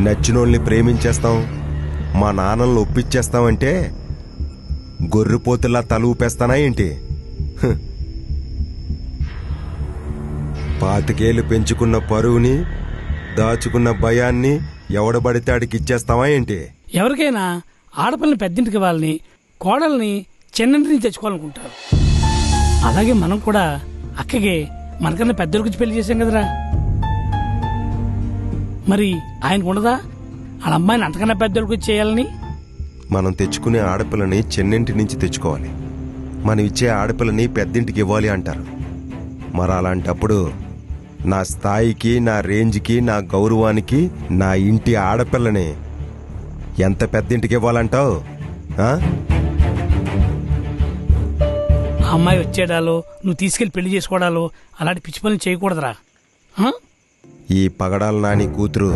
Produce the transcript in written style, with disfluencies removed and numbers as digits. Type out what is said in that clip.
నచ్చినోళ్ళని ప్రేమించేస్తాం, మా నాన్నల్ని ఒప్పించేస్తామంటే గొర్రెపోతుల్లా తల ఊపేస్తానా ఏంటి? 25 పెంచుకున్న పరువుని, దాచుకున్న భయాన్ని ఎవడబడితే ఆడికి ఇచ్చేస్తావా ఏంటి? ఎవరికైనా ఆడపిల్లని పెద్దింటికి ఇవ్వాలని, కోడల్ని చిన్నింటిని తెచ్చుకోవాలనుకుంటారు. అలాగే మనం కూడా అక్కకి మనకన్నా పెద్దల గురించి పెళ్లి చేశాం కదరా. మరి ఆయనకు ఉండదా వాళ్ళ అమ్మాయిని అంతకన్నా పెద్దల గురించి చేయాలని? మనం తెచ్చుకునే ఆడపిల్లని చెన్నింటి నుంచి తెచ్చుకోవాలి, మనం ఇచ్చే ఆడపిల్లని పెద్దింటికి ఇవ్వాలి అంటారు. మరి అలాంటప్పుడు నా స్థాయికి, నా రేంజ్కి, నా గౌరవానికి నా ఇంటి ఆడపిల్లని ఎంత పెద్దింటికి ఇవ్వాలంటావు? ఆ అమ్మాయి వచ్చేడాలో, నువ్వు తీసుకెళ్లి పెళ్లి చేసుకోవడాలో అలాంటి పిచ్చి పనులు చేయకూడదురా. ఈ పగడాల నాని కూతురు